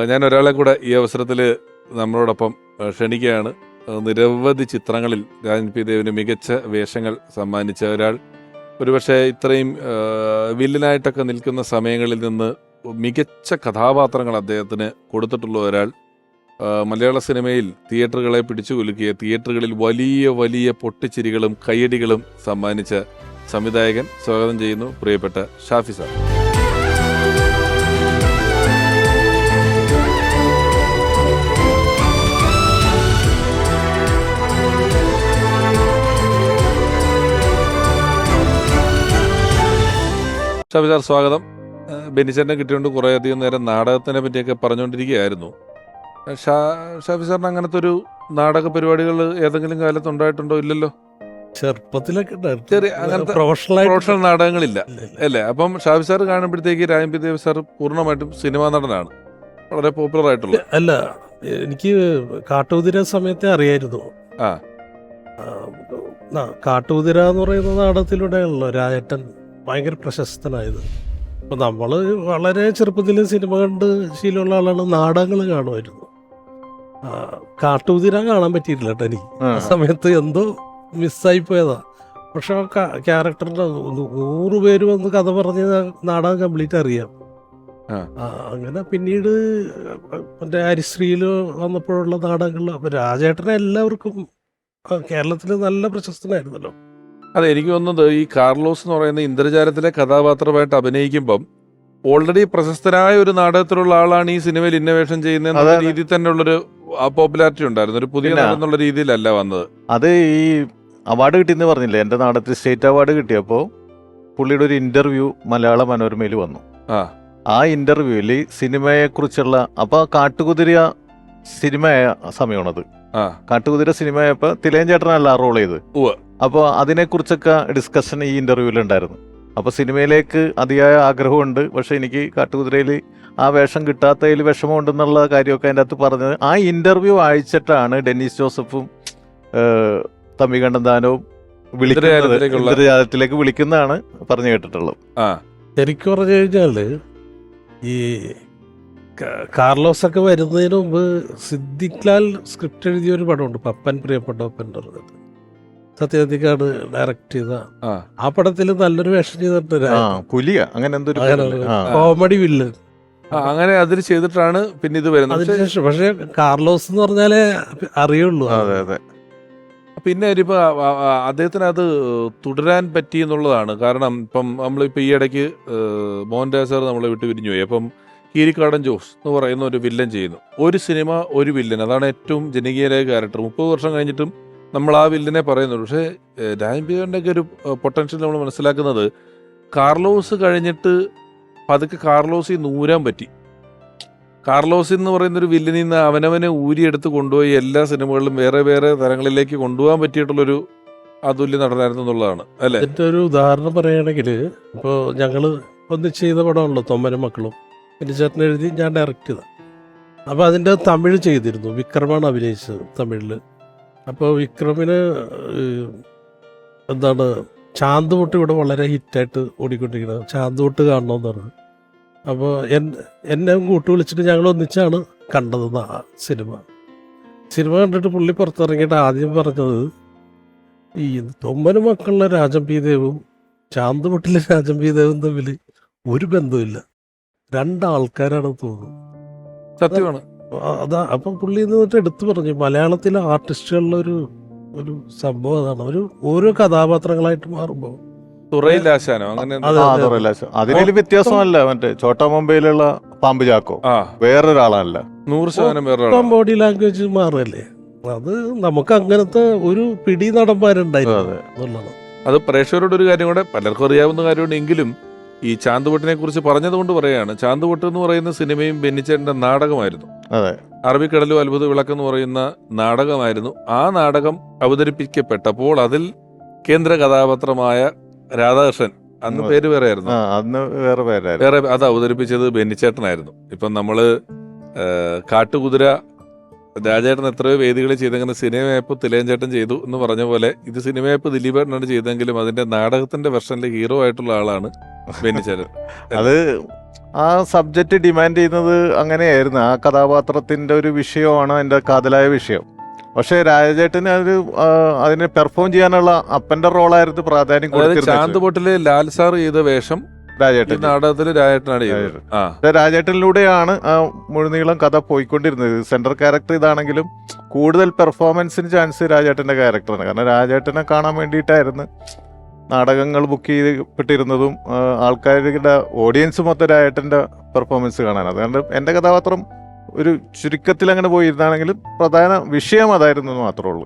ഞാൻ ഒരാളെ കൂടെ ഈ അവസരത്തിൽ നമ്മളോടൊപ്പം ക്ഷണിക്കുകയാണ്. നിരവധി ചിത്രങ്ങളിൽ രാജൻ പി ദേവിന് മികച്ച വേഷങ്ങൾ സമ്മാനിച്ച ഒരാൾ, ഒരുപക്ഷെ ഇത്രയും വില്ലനായിട്ടൊക്കെ നിൽക്കുന്ന സമയങ്ങളിൽ നിന്ന് മികച്ച കഥാപാത്രങ്ങൾ അദ്ദേഹത്തിന് കൊടുത്തിട്ടുള്ള ഒരാൾ, മലയാള സിനിമയിൽ തിയേറ്ററുകളെ പിടിച്ചുകുലുക്കിയ, തിയേറ്ററുകളിൽ വലിയ വലിയ പൊട്ടിച്ചിരികളും കയ്യടികളും സമ്മാനിച്ച സംവിധായകൻ. സ്വാഗതം ചെയ്യുന്നു പ്രിയപ്പെട്ട ഷാഫി സാർ. ഷാഫി സാർ സ്വാഗതം. ബെന്നിച്ചേട്ടനെ കിട്ടിയോണ്ട് കുറേയധികം നേരം നാടകത്തിനെ പറ്റിയൊക്കെ പറഞ്ഞുകൊണ്ടിരിക്കുകയായിരുന്നു. ഷാഫി സാറിന് അങ്ങനത്തെ ഒരു നാടക പരിപാടികൾ ഏതെങ്കിലും കാലത്ത് ഉണ്ടായിട്ടുണ്ടോ? ഇല്ലല്ലോ. ചെറുപ്പത്തിലൊക്കെ ചെറിയ അങ്ങനത്തെ പ്രൊഫഷണൽ നാടകങ്ങളില്ല അല്ലേ? അപ്പം ഷാഫി സാർ കാണുമ്പോഴത്തേക്ക് രാജൻ പി ദേവ് സാർ പൂർണ്ണമായിട്ടും സിനിമാ നടനാണ്, വളരെ പോപ്പുലർ ആയിട്ടുള്ള. അല്ല, എനിക്ക് കാട്ടുകുതിര സമയത്തെ അറിയായിരുന്നു. കാട്ടുകുതിര എന്ന് പറയുന്ന നാടകത്തിലൂടെയാണല്ലോ രാജേട്ടൻ ഭയങ്കര പ്രശസ്തനായത്. അപ്പം നമ്മൾ വളരെ ചെറുപ്പത്തിൽ സിനിമ കണ്ട് ശീലമുള്ള ആളാണ്. നാടകങ്ങൾ കാണുമായിരുന്നു. കാട്ടുകുതിര കാണാൻ പറ്റിയിട്ടില്ല കേട്ടോ എനിക്ക്. ആ സമയത്ത് എന്തോ മിസ്സായി പോയതാ. പക്ഷെ ആ ക്യാരക്ടറിന്റെ 100 പേര് വന്ന് കഥ പറഞ്ഞ നാടകം കംപ്ലീറ്റ് അറിയാം. അങ്ങനെ പിന്നീട് മറ്റേ ഹരിശ്രീയിൽ വന്നപ്പോഴുള്ള നാടകങ്ങളിൽ അപ്പൊ രാജേട്ടനെ എല്ലാവർക്കും കേരളത്തിൽ നല്ല പ്രശസ്തനായിരുന്നല്ലോ. അതെ, എനിക്ക് തോന്നുന്നത് ഈ കാർലോസ് എന്ന് പറയുന്ന ഇന്ദ്രജാലത്തിലെ കഥാപാത്രമായിട്ട് അഭിനയിക്കുമ്പം ഓൾറെഡി പ്രശസ്തനായ ഒരു നാടകത്തിലുള്ള ആളാണ് ഈ സിനിമയിൽ ഇന്നോവേഷൻ ചെയ്യുന്ന രീതിയിൽ തന്നെ ഉള്ളൊരു പോപ്പുലാരിറ്റി ഉണ്ടായിരുന്നു. ഒരു പുതിയ നടന്നുള്ള രീതിയിലല്ല വന്നത്. അത് ഈ അവാർഡ് കിട്ടിയെന്ന് പറഞ്ഞില്ലേ, എൻ്റെ നാടകത്തിൽ സ്റ്റേറ്റ് അവാർഡ് കിട്ടിയപ്പോൾ പുള്ളിയുടെ ഒരു ഇന്റർവ്യൂ മലയാള മനോരമയിൽ വന്നു. ആ ഇന്റർവ്യൂവിൽ സിനിമയെക്കുറിച്ചുള്ള, അപ്പൊ കാട്ടുകുതിര സിനിമയായ സമയമാണത്. കാട്ടുകുതിര സിനിമയായപ്പോ തിലകൻ ചേട്ടനല്ല റോൾ ചെയ്ത്. അപ്പോൾ അതിനെക്കുറിച്ചൊക്കെ ഡിസ്കഷൻ ഈ ഇന്റർവ്യൂവിൽ ഉണ്ടായിരുന്നു. അപ്പോൾ സിനിമയിലേക്ക് അതിയായ ആഗ്രഹമുണ്ട്, പക്ഷെ എനിക്ക് കാട്ടുകുതിരയിൽ ആ വേഷം കിട്ടാത്തതിൽ വിഷമമുണ്ടെന്നുള്ള കാര്യമൊക്കെ അതിൻ്റെ അകത്ത് പറഞ്ഞത്. ആ ഇന്റർവ്യൂ അയച്ചിട്ടാണ് ഡെന്നീസ് ജോസഫും തമ്പികണ്ഠന്താനവും ഇന്ദ്രജാലത്തിലേക്ക് വിളിക്കുന്നതാണ് പറഞ്ഞു കേട്ടിട്ടുള്ളത്. ശരിക്കും പറഞ്ഞു കഴിഞ്ഞാല് ഈ കാർലോസ് ഒക്കെ വരുന്നതിന് മുമ്പ് സിദ്ദിഖ് ലാൽ സ്ക്രിപ്റ്റ് എഴുതിയ ഒരു പടമുണ്ട്, പപ്പൻ പ്രിയപ്പെട്ട പപ്പൻ. സത്യജിക്കാണ് ഡയറക്ട് ചെയ്ത ആ പടത്തിൽ നല്ലൊരു വേഷം ചെയ്തിട്ടുണ്ട്. കോമഡി വില്ലൻ അങ്ങനെ അതിൽ ചെയ്തിട്ടാണ് പിന്നെ ഇത് വരുന്നത്. അതിനുശേഷം പക്ഷെ കാർലോസ് എന്ന് പറഞ്ഞാലേ അറിയുള്ളൂ. പിന്നെ ഇപ്പൊ അദ്ദേഹത്തിന് അത് തുടരാൻ പറ്റി എന്നുള്ളതാണ്. കാരണം ഇപ്പം നമ്മളിപ്പോൾ ഈ ഇടയ്ക്ക് മോഹൻദാസ് സാർ നമ്മളെ വിട്ട് പിരിഞ്ഞു പോയി. അപ്പം കീരിക്കാടൻ ജോസ് എന്ന് പറയുന്ന ഒരു വില്ലൻ ചെയ്യുന്നു. ഒരു സിനിമ ഒരു വില്ലൻ, അതാണ് ഏറ്റവും ജനകീയരായ ക്യാരക്ടർ. 30 വർഷം കഴിഞ്ഞിട്ടും നമ്മൾ ആ വില്ലനെ പറയുന്നുള്ളൂ. പക്ഷേ രാജൻ പി ദേവിൻ്റെ ഒക്കെ ഒരു പൊട്ടൻഷ്യൽ നമ്മൾ മനസ്സിലാക്കുന്നത് കാർലോസ് കഴിഞ്ഞിട്ട് പതുക്കെ കാർലോസിൽ നൂരാൻ പറ്റി. കാർലോസ് എന്ന് പറയുന്നൊരു വില്ലനിൽ നിന്ന് അവനവനെ ഊരിയെടുത്ത് കൊണ്ടുപോയി എല്ലാ സിനിമകളിലും വേറെ വേറെ തരങ്ങളിലേക്ക് കൊണ്ടുപോകാൻ പറ്റിയിട്ടുള്ളൊരു അതുല്യ നടനായിരുന്നു എന്നുള്ളതാണ് അല്ലേ? ഇതിൻ്റെ ഒരു ഉദാഹരണം പറയുകയാണെങ്കിൽ, ഇപ്പോൾ ഞങ്ങൾ ഒന്നിച്ച് ചെയ്ത പടമാണല്ലോ തൊമ്മനും മക്കളും. പിന്നെ ചേട്ടൻ എഴുതി, ഞാൻ ഡയറക്റ്റ് ചെയ്ത. അപ്പോൾ അതിൻ്റെ തമിഴ് ചെയ്തിരുന്നു. വിക്രമാണ് അഭിനയിച്ചത് തമിഴിൽ. അപ്പോൾ വിക്രമിന് എന്താണ് ചാന്തുപൊട്ട് ഇവിടെ വളരെ ഹിറ്റായിട്ട് ഓടിക്കൊണ്ടിരിക്കുന്നത്. ചാന്തുപൊട്ട് കാണണമെന്ന് പറഞ്ഞു. അപ്പോൾ എന്നെ കൂട്ടു വിളിച്ചിട്ട് ഞങ്ങൾ ഒന്നിച്ചാണ് കണ്ടത് സിനിമ കണ്ടിട്ട് പുള്ളി പുറത്തിറങ്ങിയിട്ട് ആദ്യം പറഞ്ഞത്, ഈ തൊമ്മനും മക്കളിലെ രാജൻ പി ദേവും ചാന്തുപൊട്ടിലെ രാജൻ പി ദേവും തമ്മിൽ ഒരു ബന്ധമില്ല, 2 ആൾക്കാരാണ് തോന്നുന്നു. സത്യമാണ്. അതാ. അപ്പം പുള്ളി എന്നിട്ട് എടുത്തു പറഞ്ഞു, മലയാളത്തിലെ ആർട്ടിസ്റ്റുകളിലെ ഒരു സംഭവം അതാണ്. ഓരോ കഥാപാത്രങ്ങളായിട്ട് മാറുമ്പോൾ അതിൽ വ്യത്യാസമല്ല. മറ്റേ ചോട്ടാ മുംബൈയിലുള്ള പാമ്പ് ചാക്കോ വേറൊരാളല്ല, 100% ബോഡി ലാംഗ്വേജ് മാറല്ലേ. അത് നമുക്ക് അങ്ങനത്തെ ഒരു പിടി നടന്മാരുണ്ടായിരുന്നു എന്നുള്ളതാണ്. അത് പ്രേക്ഷകരോട് ഒരു കാര്യം കൂടെ, പലർക്കും അറിയാവുന്ന കാര്യമുണ്ട് എങ്കിലും ഈ ചാന്തുപൊട്ടിനെ കുറിച്ച് പറഞ്ഞതുകൊണ്ട് പറയുകയാണ്. ചാന്തുപൊട്ട് എന്ന് പറയുന്ന സിനിമയും ബെന്നിച്ചേട്ടന്റെ നാടകമായിരുന്നു. അറബിക്കടലും അത്ഭുത വിളക്ക് എന്ന് പറയുന്ന നാടകമായിരുന്നു. ആ നാടകം അവതരിപ്പിക്കപ്പെട്ടപ്പോൾ അതിൽ കേന്ദ്ര കഥാപാത്രമായ രാധാകൃഷ്ണൻ, അന്ന് പേര് വേറെ ആയിരുന്നു, വേറെ അത് അവതരിപ്പിച്ചത് ബെന്നിച്ചേട്ടനായിരുന്നു. ഇപ്പം നമ്മള് കാട്ടുകുതിര രാജേട്ടൻ എത്രയോ വേദികളിൽ ചെയ്തെങ്ങനെ സിനിമയപ്പ് തിലകൻ ചേട്ടൻ ചെയ്തു എന്ന് പറഞ്ഞ പോലെ ഇത് സിനിമയപ്പ് ദിലീപേട്ടനാണ് ചെയ്തെങ്കിലും അതിന്റെ നാടകത്തിന്റെ വെർഷനിലെ ഹീറോ ആയിട്ടുള്ള ആളാണ് ബെന്നിച്ചേട്ടൻ. അത് ആ സബ്ജക്റ്റ് ഡിമാൻഡ് ചെയ്യുന്നത് അങ്ങനെയായിരുന്നു. ആ കഥാപാത്രത്തിൻ്റെ ഒരു വിഷയമാണ് എൻ്റെ കാതലായ വിഷയം. പക്ഷേ രാജേട്ടന് അതിനെ പെർഫോം ചെയ്യാനുള്ള അപ്പൻ്റെ റോളായിരുന്നു പ്രാധാന്യം കൊടുത്തിരുന്നത്. ചാന്തുപൊട്ടില് ലാൽ സാർ ചെയ്ത വേഷം രാജേട്ടൻ നാടകത്തിൽ രാജേട്ടനാണ് ചെയ്തത്. രാജേട്ടനിലൂടെയാണ് ആ മുഴുനീളം കഥ പോയിക്കൊണ്ടിരുന്നത്. സെൻട്രൽ ക്യാരക്ടർ ഇതാണെങ്കിലും കൂടുതൽ പെർഫോമൻസിന് ചാൻസ് രാജേട്ടൻ്റെ ക്യാരക്ടറാണ്. കാരണം രാജേട്ടനെ കാണാൻ വേണ്ടിയിട്ടായിരുന്നു നാടകങ്ങൾ ബുക്ക് ചെയ്യപ്പെട്ടിരുന്നതും ആൾക്കാരുടെ ഓഡിയൻസ് മൊത്തം രാജേട്ടൻ്റെ പെർഫോമൻസ് കാണാൻ. അതുകൊണ്ട് എൻ്റെ കഥാപാത്രം ഒരു ചുരുക്കത്തിൽ അങ്ങനെ പോയിരുന്നാണെങ്കിലും പ്രധാന വിഷയം അതായിരുന്നു എന്ന് മാത്രമേ ഉള്ളൂ.